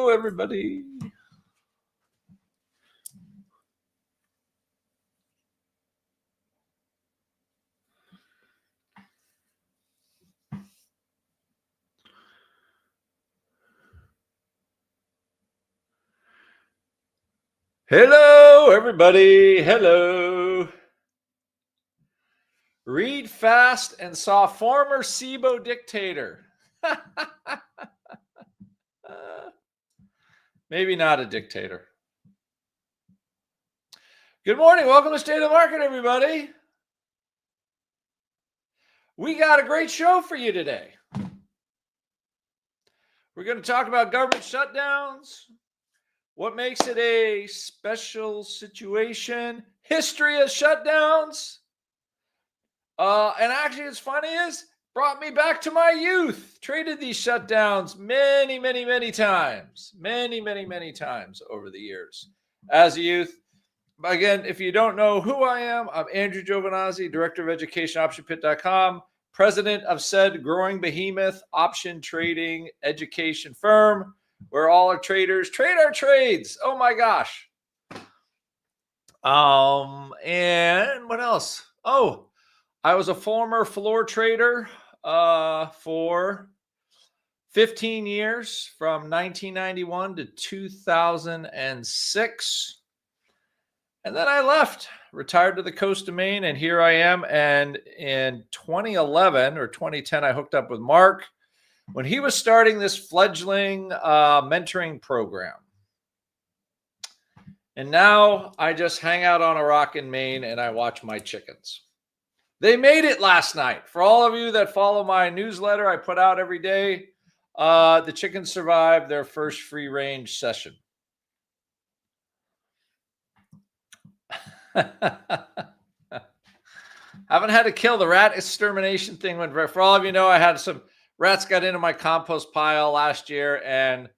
Hello, everybody. Hello, everybody. Hello. Read fast and saw former SIBO dictator. Maybe not a dictator. Good morning. Welcome to State of the Market, everybody. We got a great show for you today. We're going to talk about government shutdowns, what makes it a special situation, history of shutdowns. And actually, it's funny is brought me back to my youth. Traded these shutdowns many, many, many times. Many, many, many times over the years as a youth. Again, if you don't know who I am, I'm Andrew Giovinazzi, Director of Education, OptionPit.com, President of said growing behemoth option trading education firm, where all our traders trade our trades. Oh my gosh. And what else? Oh, I was a former floor trader for 15 years from 1991 to 2006. And then I left, retired to the coast of Maine, and here I am. And in 2011 or 2010, I hooked up with Mark when he was starting this fledgling mentoring program. And now I just hang out on a rock in Maine and I watch my chickens. They made it last night. For all of you that follow my newsletter I put out every day, the chickens survived their first free range session. Haven't had to kill the rat extermination thing. For all of you know, I had some rats got into my compost pile last year, and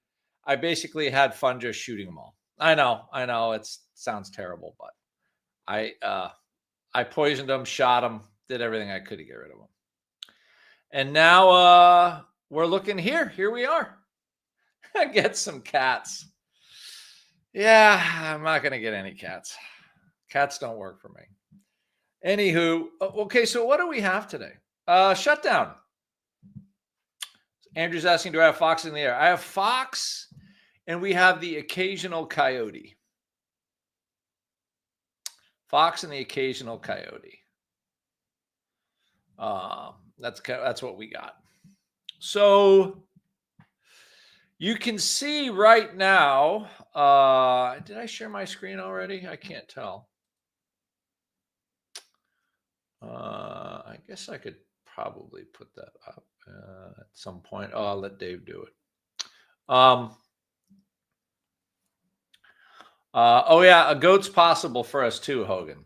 I basically had fun just shooting them all. I know, it sounds terrible, but I poisoned them, shot them, did everything I could to get rid of them. And now we're looking here. Here we are. Get some cats. Yeah, I'm not going to get any cats. Cats don't work for me. Anywho, okay, so what do we have today? Shutdown. Andrew's asking, do I have Fox in the air? I have Fox, and we have the occasional coyote. Fox and the occasional coyote. That's what we got. So you can see right now, did I share my screen already? I can't tell. I guess I could probably put that up at some point. Oh, I'll let Dave do it. Oh yeah, a goat's possible for us too, Hogan.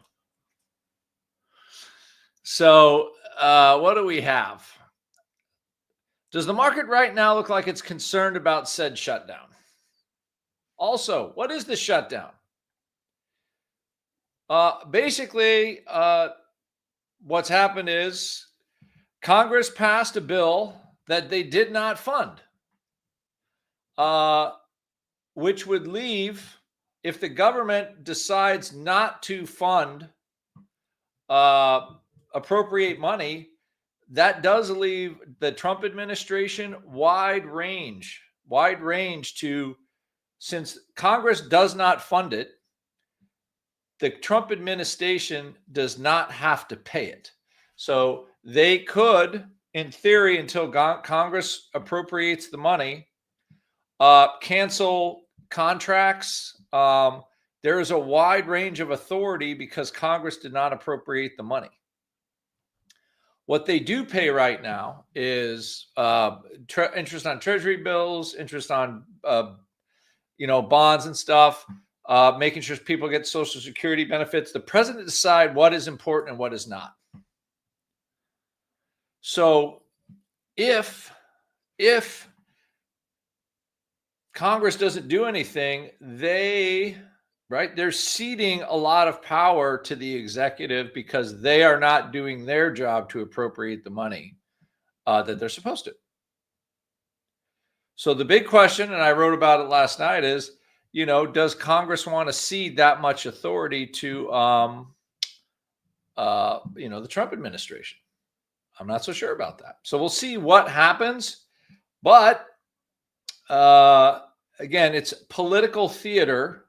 So what do we have? Does the market right now look like it's concerned about said shutdown? Also, what is the shutdown? Basically, what's happened is Congress passed a bill that they did not fund, which would leave, if the government decides not to fund, appropriate money, that does leave the Trump administration wide range to, since Congress does not fund it, the Trump administration does not have to pay it. So they could, in theory, until Congress appropriates the money, cancel contracts. There is a wide range of authority because Congress did not appropriate the money. What they do pay right now is interest on treasury bills, interest on bonds and stuff, making sure people get Social Security benefits. The president decides what is important and what is not. So if Congress doesn't do anything, they're ceding a lot of power to the executive because they are not doing their job to appropriate the money that they're supposed to. So the big question, and I wrote about it last night, is, does Congress want to cede that much authority to, the Trump administration? I'm not so sure about that. So we'll see what happens. But again, it's political theater.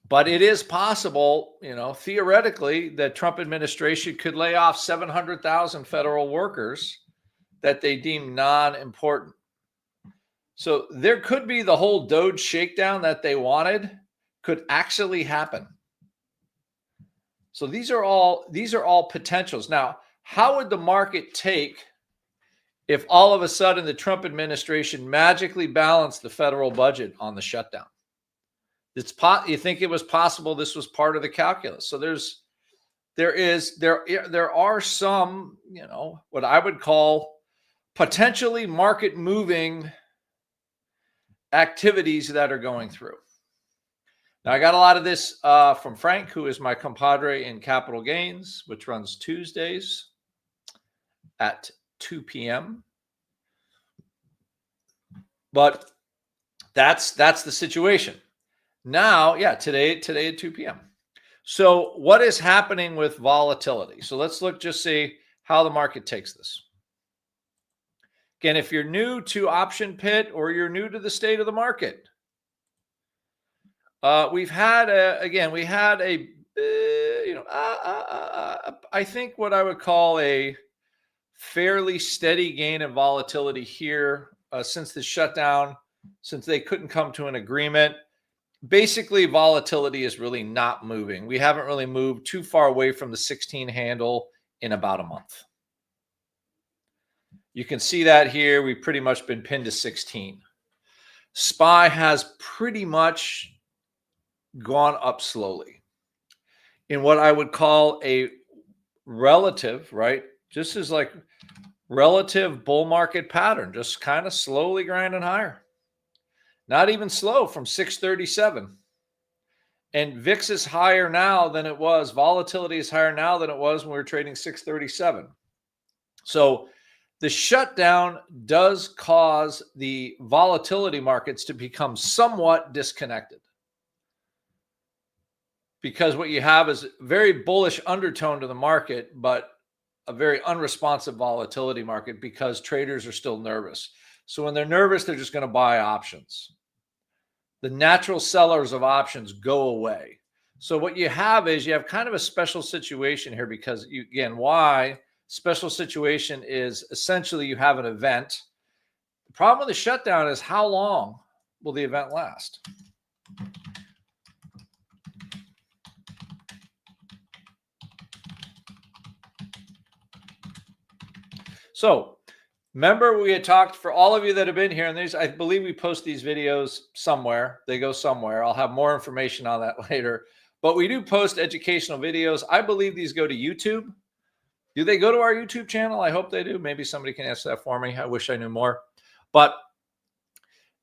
But it is possible, theoretically, that Trump administration could lay off 700,000 federal workers that they deem non-important. So there could be the whole DOGE shakedown that they wanted could actually happen. So these are all potentials. Now, how would the market take if all of a sudden the Trump administration magically balanced the federal budget on the shutdown? You think it was possible this was part of the calculus? So there are some, what I would call potentially market moving activities that are going through. Now, I got a lot of this from Frank, who is my compadre in Capital Gains, which runs Tuesdays at 2 p.m. But that's the situation. Now, today at 2 p.m. So what is happening with volatility? So let's see how the market takes this. Again, if you're new to Option Pit or you're new to the state of the market, I think what I would call a fairly steady gain in volatility here since the shutdown, since they couldn't come to an agreement. Basically, volatility is really not moving. We haven't really moved too far away from the 16 handle in about a month. You can see that here. We've pretty much been pinned to 16. SPY has pretty much gone up slowly in what I would call a relative, right? Just as like relative bull market pattern, just kind of slowly grinding higher. Not even slow from 637. And VIX is higher now than it was. Volatility is higher now than it was when we were trading 637. So the shutdown does cause the volatility markets to become somewhat disconnected. Because what you have is a very bullish undertone to the market, but a very unresponsive volatility market because traders are still nervous. So when they're nervous, they're just going to buy options. The natural sellers of options go away. So what you have is you have kind of a special situation here because why special situation is essentially you have an event. The problem with the shutdown is how long will the event last? So remember, we had talked, for all of you that have been here, and I believe we post these videos somewhere. They go somewhere. I'll have more information on that later. But we do post educational videos. I believe these go to YouTube. Do they go to our YouTube channel? I hope they do. Maybe somebody can answer that for me. I wish I knew more. But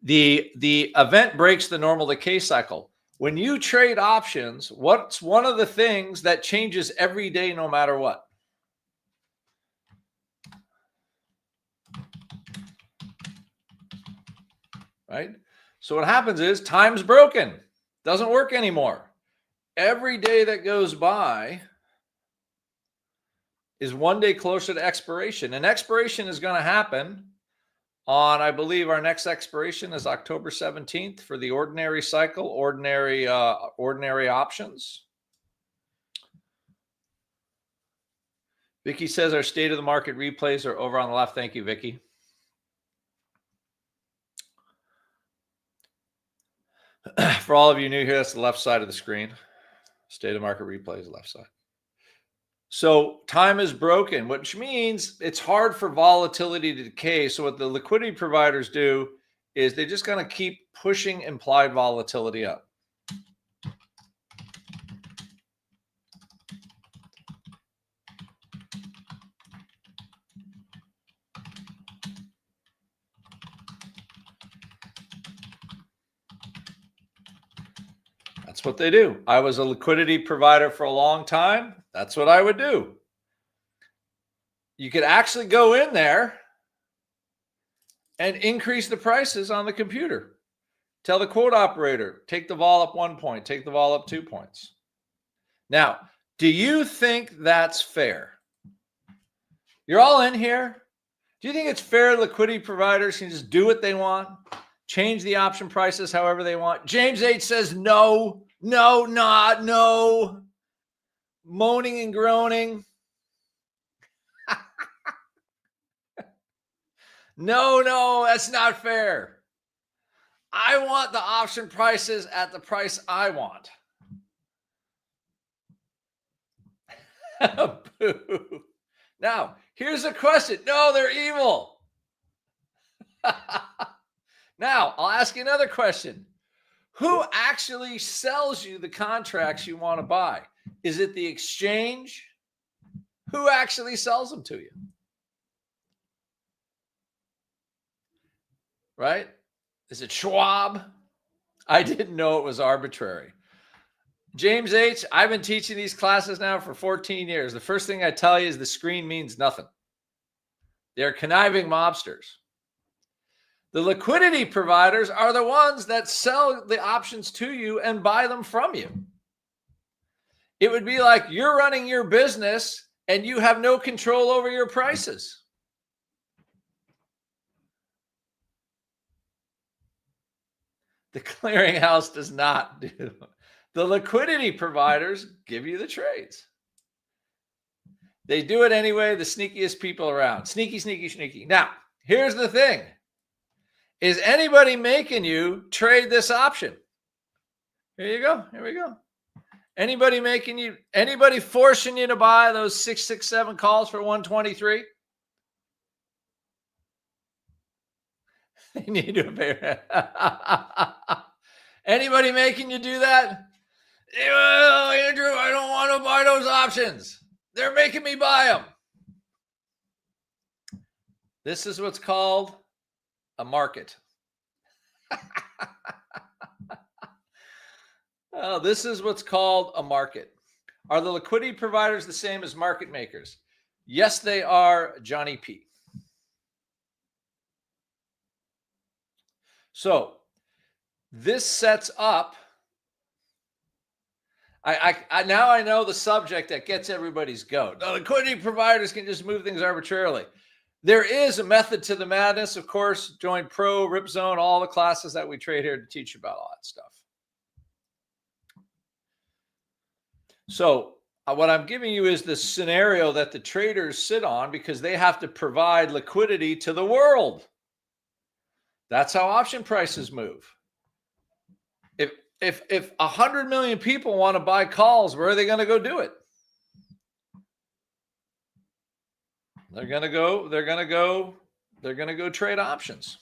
the event breaks the normal decay cycle. When you trade options, what's one of the things that changes every day no matter what? Right? So what happens is time's broken. Doesn't work anymore. Every day that goes by is one day closer to expiration. And expiration is going to happen on, I believe our next expiration is October 17th for the ordinary cycle, ordinary options. Vicky says our state of the market replays are over on the left. Thank you, Vicky. For all of you new here, that's the left side of the screen. State of market replay is the left side. So time is broken, which means it's hard for volatility to decay. So what the liquidity providers do is they just going to keep pushing implied volatility up. That's what they do. I was a liquidity provider for a long time. That's what I would do. You could actually go in there and increase the prices on the computer. Tell the quote operator, take the vol up 1 point, take the vol up 2 points. Now, do you think that's fair? You're all in here. Do you think it's fair liquidity providers can just do what they want, change the option prices however they want? James H says no, no, moaning and groaning. No, that's not fair. I want the option prices at the price I want. Boo. Now, here's a question. No, they're evil. Now, I'll ask you another question. Who actually sells you the contracts you want to buy? Is it the exchange? Who actually sells them to you? Right? Is it Schwab? I didn't know it was arbitrary. James H., I've been teaching these classes now for 14 years. The first thing I tell you is the screen means nothing. They're conniving mobsters. The liquidity providers are the ones that sell the options to you and buy them from you. It would be like you're running your business and you have no control over your prices. The clearinghouse does not do. The liquidity providers give you the trades. They do it anyway, the sneakiest people around. Sneaky. Now, here's the thing. Is anybody making you trade this option? Here you go. Here we go. Anybody forcing you to buy those 667 calls for 123? They need to pay. Anybody making you do that? Well, Andrew, I don't want to buy those options. They're making me buy them. This is what's called a market. Oh, this is what's called a market. Are the liquidity providers the same as market makers? Yes, they are, Johnny P. So this sets up, now I know the subject that gets everybody's goat. The liquidity providers can just move things arbitrarily. There is a method to the madness, of course. Join Pro, Ripzone, all the classes that we trade here to teach you about all that stuff. So what I'm giving you is the scenario that the traders sit on because they have to provide liquidity to the world. That's how option prices move. If 100 million people want to buy calls, where are they going to go do it? They're going to go trade options.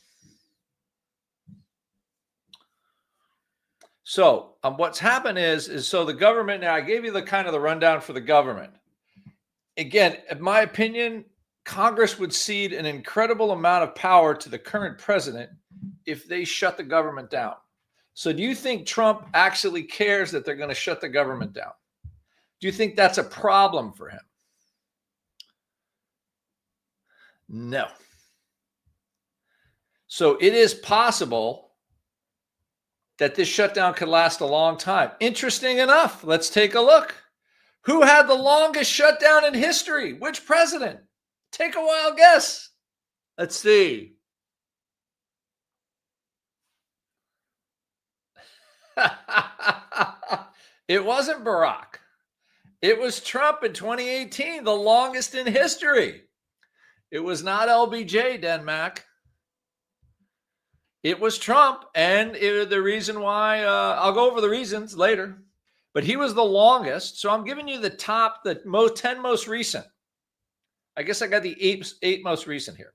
So what's happened is so the government, now I gave you the kind of the rundown for the government. Again, in my opinion, Congress would cede an incredible amount of power to the current president if they shut the government down. So do you think Trump actually cares that they're going to shut the government down? Do you think that's a problem for him? No. So it is possible that this shutdown could last a long time. Interesting enough, let's take a look. Who had the longest shutdown in history? Which president? Take a wild guess. Let's see. It wasn't Barack. It was Trump in 2018, the longest in history. It was not LBJ, Denmark. It was Trump, and the reason why, I'll go over the reasons later, but he was the longest. So I'm giving you the 10 most recent. I guess I got the eight most recent here.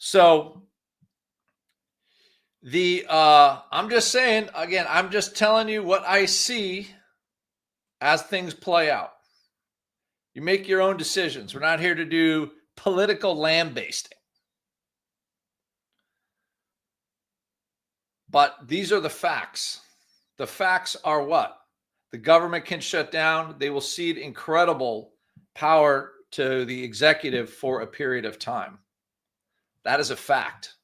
So I'm just saying, again, I'm just telling you what I see as things play out. You make your own decisions. We're not here to do political lambasting. But these are the facts. The facts are what? The government can shut down. They will cede incredible power to the executive for a period of time. That is a fact.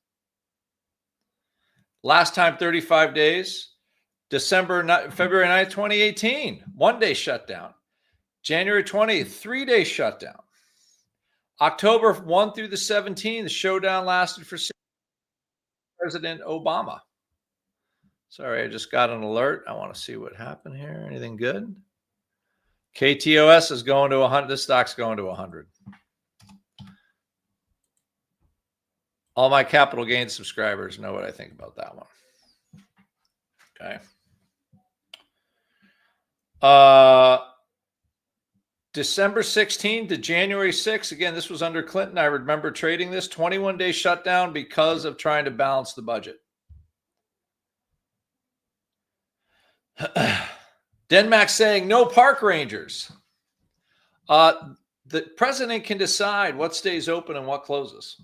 Last time, 35 days, February 9th, 2018, 1-day shutdown. January 20th, 3-day shutdown. October 1 through the 17th, the showdown lasted for 6 President Obama. Sorry, I just got an alert. I want to see what happened here. Anything good? KTOS is going to 100. This stock's going to 100. All my capital gains subscribers know what I think about that one. Okay. December 16th to January 6th. Again, this was under Clinton. I remember trading this 21-day shutdown because of trying to balance the budget. Denmax saying no park rangers. The president can decide what stays open and what closes.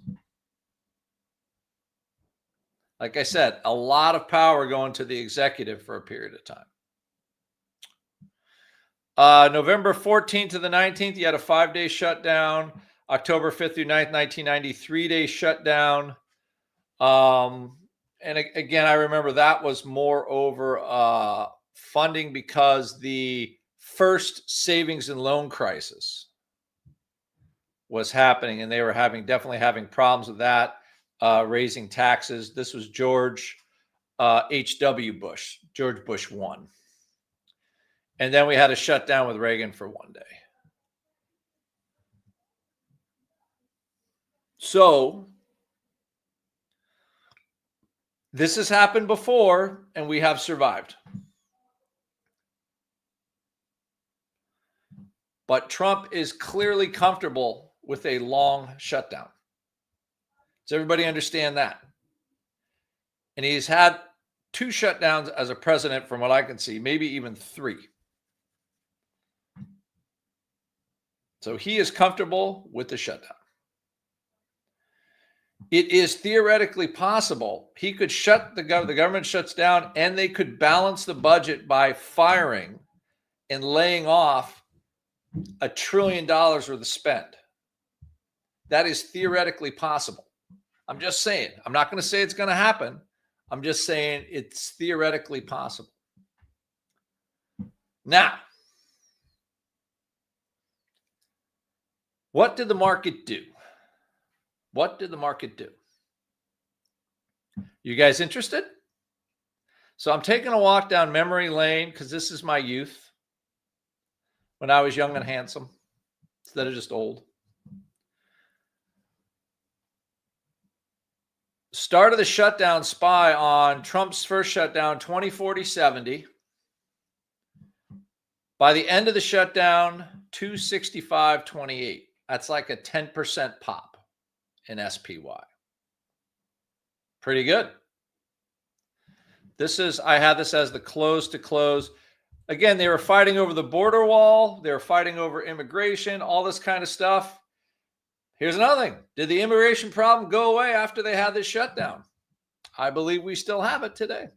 Like I said, a lot of power going to the executive for a period of time. November 14th to the 19th, you had a 5-day shutdown. October 5th through 9th, 1993 3-day shutdown. And again, I remember that was more over funding because the first savings and loan crisis was happening, and they were definitely having problems with that, raising taxes. This was George H.W. Bush, George Bush 1. And then we had a shutdown with Reagan for 1 day. So this has happened before, and we have survived. But Trump is clearly comfortable with a long shutdown. Does everybody understand that? And he's had 2 shutdowns as a president, from what I can see, maybe even 3. So he is comfortable with the shutdown. It is theoretically possible he could shut the government shuts down, and they could balance the budget by firing and laying off $1 trillion worth of spend. That is theoretically possible. I'm just saying. I'm not going to say it's going to happen. I'm just saying it's theoretically possible. Now, what did the market do? What did the market do? You guys interested? So I'm taking a walk down memory lane because this is my youth when I was young and handsome instead of just old. Start of the shutdown, SPY on Trump's first shutdown, 2040-70. By the end of the shutdown, 265.28. That's like a 10% pop in SPY. Pretty good. I had this as the close to close. Again, they were fighting over the border wall. They were fighting over immigration, all this kind of stuff. Here's another thing. Did the immigration problem go away after they had this shutdown? I believe we still have it today.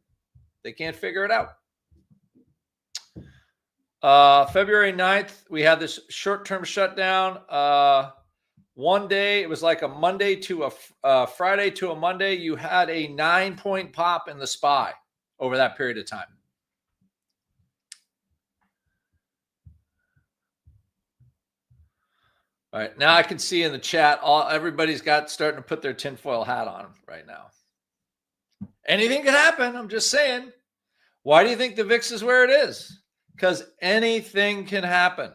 They can't figure it out. February 9th, we had this short-term shutdown. 1 day, it was like a Monday to a Friday to a Monday. You had a 9-point pop in the SPY over that period of time. All right, now I can see in the chat, everybody's starting to put their tinfoil hat on right now. Anything could happen. I'm just saying. Why do you think the VIX is where it is? Because anything can happen.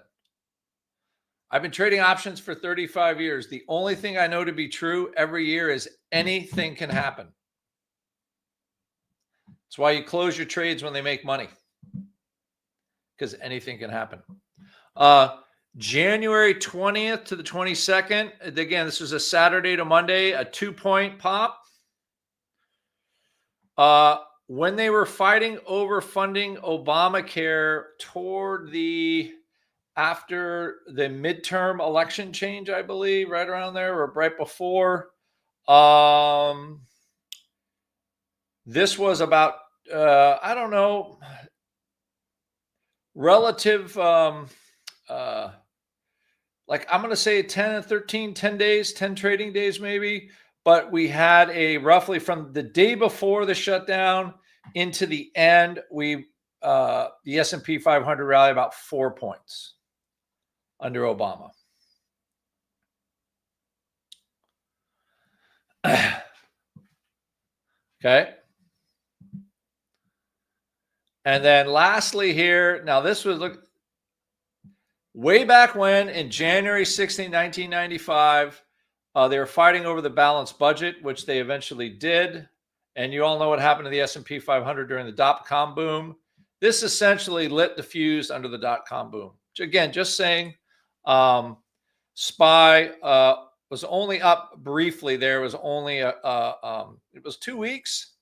I've been trading options for 35 years. The only thing I know to be true every year is anything can happen. That's why you close your trades when they make money, because anything can happen. January 20th to the 22nd. Again, this was a Saturday to Monday, a 2-point pop. When they were fighting over funding Obamacare after the midterm election change, I believe, right around there or right before. This was about, I don't know, relative like I'm going to say 10 and 13, 10 days, 10 trading days maybe. But we had a roughly from the day before the shutdown into the end, the S&P 500 rally about 4 points under Obama. Okay. And then lastly here, now this was look way back when in January 16, 1995, they were fighting over the balanced budget, which they eventually did. And you all know what happened to the S&P 500 during the dot-com boom. This essentially lit the fuse under the dot-com boom. Again, just saying, SPY was only up briefly. There was only it was 2 weeks.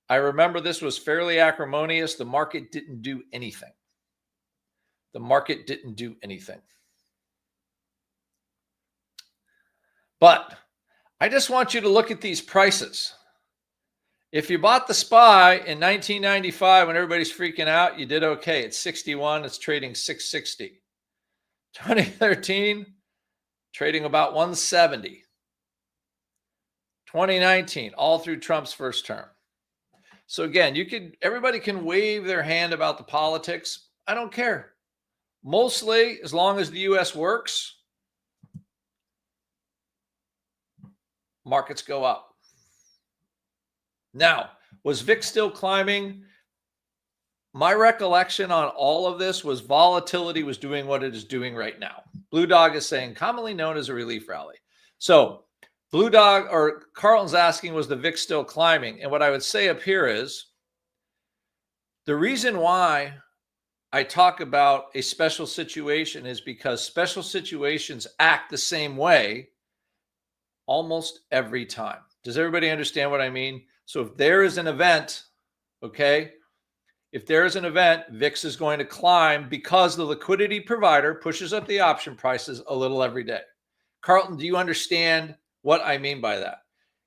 I remember this was fairly acrimonious. The market didn't do anything. The market didn't do anything. But I just want you to look at these prices. If you bought the SPY in 1995 when everybody's freaking out, you did okay. It's 61. It's trading 660. 2013, trading about 170. 2019, all through Trump's first term. So again, everybody can wave their hand about the politics. I don't care. Mostly, as long as the U.S. works, markets go up. Now, was VIX still climbing? My recollection on all of this was volatility was doing what it is doing right now. Blue Dog is saying commonly known as a relief rally. So Blue Dog or Carlton's asking, was the VIX still climbing? And what I would say up here is the reason why I talk about a special situation is because special situations act the same way almost every time. Does everybody understand what I mean? So if there is an event, okay, if there is an event, VIX is going to climb because the liquidity provider pushes up the option prices a little every day. Carlton, do you understand what I mean by that?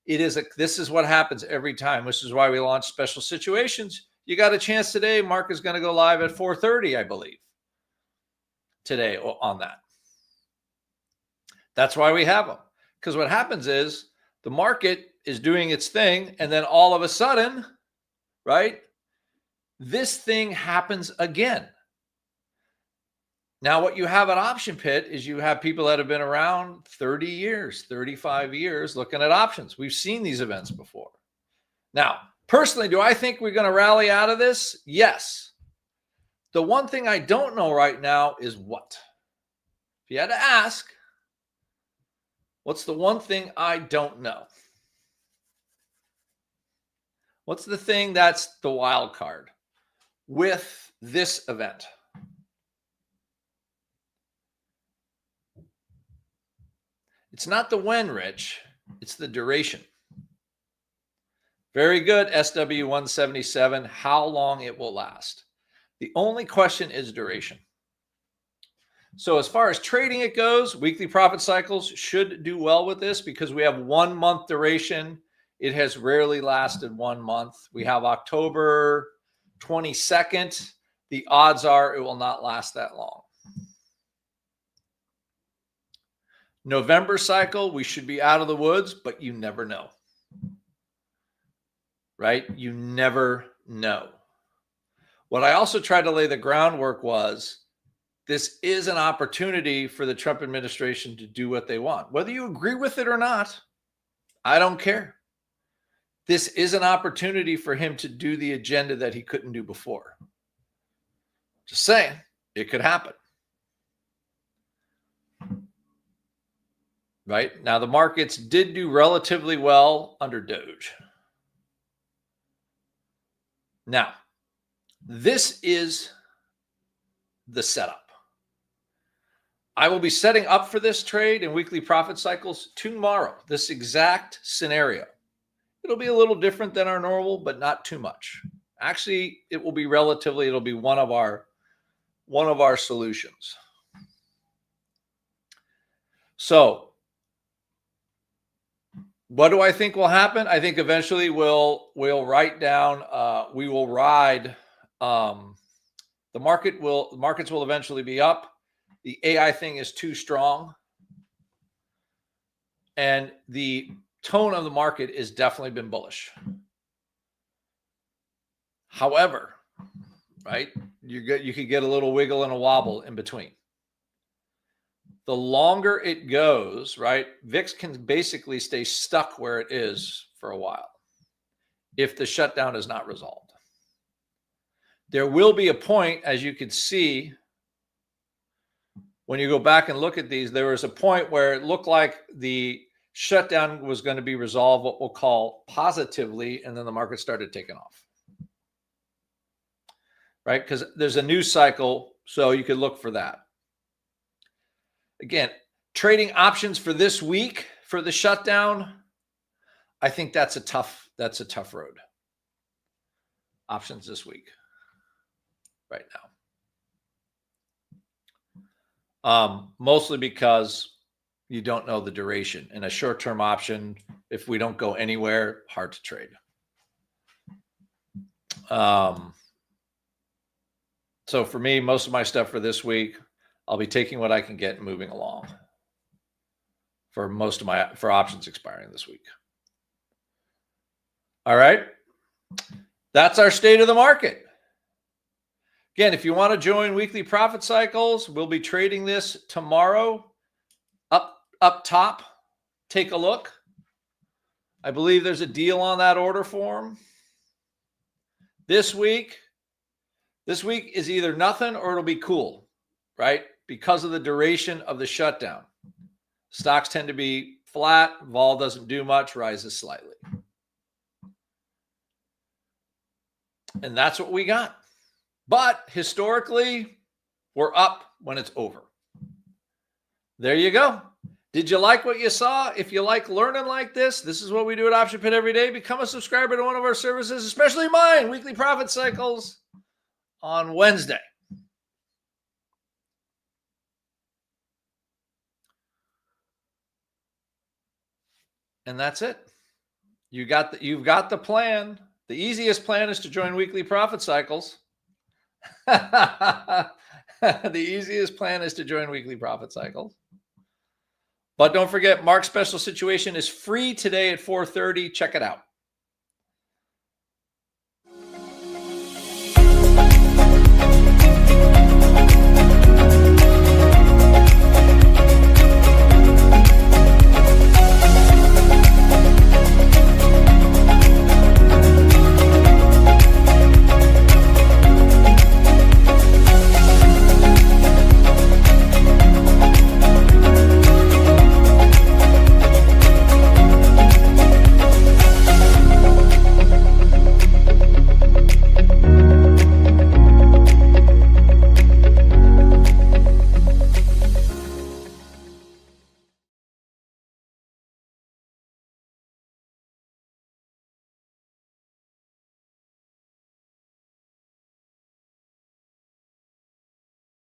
This is what happens every time. This is why we launch special situations. You got a chance today. Mark is going to go live at 4:30, I believe, today on that. That's why we have them. Because what happens is the market is doing its thing, and then all of a sudden, right, this thing happens again. Now, what you have at Option Pit is you have people that have been around 30 years, 35 years looking at options. We've seen these events before. Now, personally, do I think we're going to rally out of this? Yes. The one thing I don't know right now is what? If you had to ask, what's the one thing I don't know? What's the thing that's the wild card with this event? It's not the when, Rich. It's the duration. Very good, SW177, how long it will last. The only question is duration. So as far as trading it goes, weekly profit cycles should do well with this because we have 1 month duration. It has rarely lasted 1 month. We have October 22nd. The odds are it will not last that long. November cycle, we should be out of the woods, but you never know. Right? You never know. What I also tried to lay the groundwork was this is an opportunity for the Trump administration to do what they want. Whether you agree with it or not, I don't care. This is an opportunity for him to do the agenda that he couldn't do before. Just saying, it could happen. Right? Now, the markets did do relatively well under Doge. Now, this is the setup. I will be setting up for this trade in weekly profit cycles tomorrow, this exact scenario. It'll be a little different than our normal, but not too much. Actually, it'll be one of our solutions. So, what do I think will happen? I think eventually we'll write down. We will ride. The markets will eventually be up. The AI thing is too strong. And the tone of the market has definitely been bullish. However, right, you could get a little wiggle and a wobble in between. The longer it goes, right, VIX can basically stay stuck where it is for a while if the shutdown is not resolved. There will be a point, as you could see, when you go back and look at these, there was a point where it looked like the shutdown was going to be resolved, what we'll call positively, and then the market started taking off. Right? Because there's a news cycle, so you could look for that. Again, trading options for this week for the shutdown, I think that's a tough road. Options this week, right now. Mostly because you don't know the duration. And a short-term option, if we don't go anywhere, hard to trade. So for me, most of my stuff for this week, I'll be taking what I can get and moving along for options expiring this week. All right. That's our state of the market. Again, if you want to join weekly profit cycles, we'll be trading this tomorrow up top. Take a look. I believe there's a deal on that order form. This week is either nothing or it'll be cool, right? Because of the duration of the shutdown. Stocks tend to be flat. Vol doesn't do much, rises slightly. And that's what we got. But historically, we're up when it's over. There you go. Did you like what you saw? If you like learning like this is what we do at Option Pit every day. Become a subscriber to one of our services, especially mine, Weekly Profit Cycles on Wednesday. And that's it. You've got the plan. The easiest plan is to join Weekly Profit Cycles. The easiest plan is to join Weekly Profit Cycles. But don't forget, Mark's special situation is free today at 4:30. Check it out.